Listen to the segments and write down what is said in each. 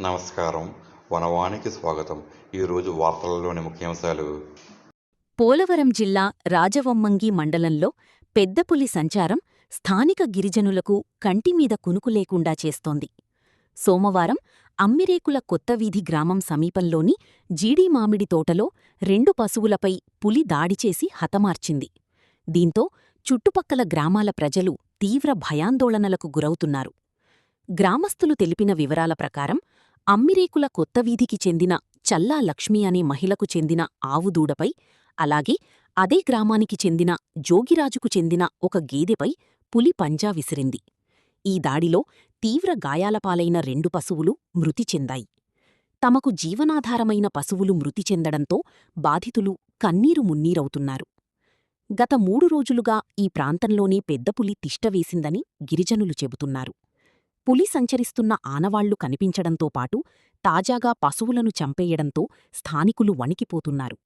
నమస్కారం. వనవానికి స్వాగతం. ఈరోజు వార్తలలోని ముఖ్యాంశాలు. పోలవరం జిల్లా రాజవొమ్మంగి మండలంలో పెద్దపులి సంచారం స్థానిక గిరిజనులకు కంటిమీద కునుకు లేకుండా చేస్తోంది. సోమవారం అమ్మిరేకుల కొత్తవీధి గ్రామం సమీపంలోని జీడీ మామిడి తోటలో 2 పశువులపై పులి దాడిచేసి హతమార్చింది. దీంతో చుట్టుపక్కల గ్రామాల ప్రజలు తీవ్ర భయాందోళనలకు గురవుతున్నారు. గ్రామస్తులు తెలిపిన వివరాల ప్రకారం అమ్మిరేకుల కొత్తవీధికి చెందిన చల్లా లక్ష్మి అనే మహిళకు చెందిన ఆవుదూడపై, అలాగే అదే గ్రామానికి చెందిన జోగిరాజుకు చెందిన ఒక గేదెపై పులి పంజా విసిరింది. ఈ దాడిలో తీవ్ర గాయాలపాలైన 2 పశువులు మృతి చెందాయి. తమకు జీవనాధారమైన పశువులు మృతి చెందడంతో బాధితులు కన్నీరు మున్నీరవుతున్నారు. గత 3 రోజులుగా ఈ ప్రాంతంలోనే పెద్దపులి తిష్టవేసిందని గిరిజనులు చెబుతున్నారు. పులి సంచరిస్తున్న ఆనవాళ్లు కనిపించడంతో పాటు తాజాగా పశువులను చంపేయడంతో స్థానికులు వణికిపోతున్నారు.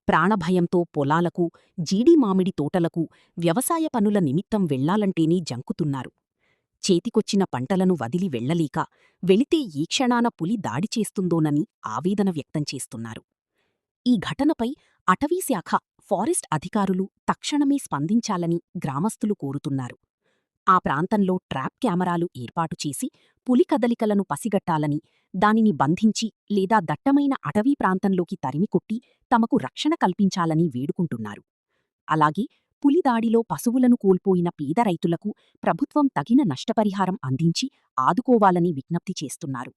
ప్రాణభయంతో పొలాలకు, జీడీ మామిడి తోటలకు వ్యవసాయ పనుల నిమిత్తం వెళ్లాలంటేనే జంకుతున్నారు. చేతికొచ్చిన పంటలను వదిలి వెళ్లలేక, వెళితే ఈ క్షణాన పులి దాడి చేస్తుందోనని ఆవేదన వ్యక్తం చేస్తున్నారు. ఈ ఘటనపై అటవీశాఖ, ఫారెస్ట్ అధికారులు తక్షణమే స్పందించాలని గ్రామస్తులు కోరుతున్నారు. ఆ ప్రాంతంలో ట్రాప్ కెమెరాలు ఏర్పాటు చేసి పులి కదలికలను పసిగట్టాలని, దానిని బంధించి లేదా దట్టమైన అటవీ ప్రాంతంలోకి తరిమికొట్టి తమకు రక్షణ కల్పించాలని వేడుకుంటున్నారు. అలాగే పులిదాడిలో పశువులను కోల్పోయిన పేద రైతులకు ప్రభుత్వం తగిన నష్టపరిహారం అందించి ఆదుకోవాలని విజ్ఞప్తి చేస్తున్నారు.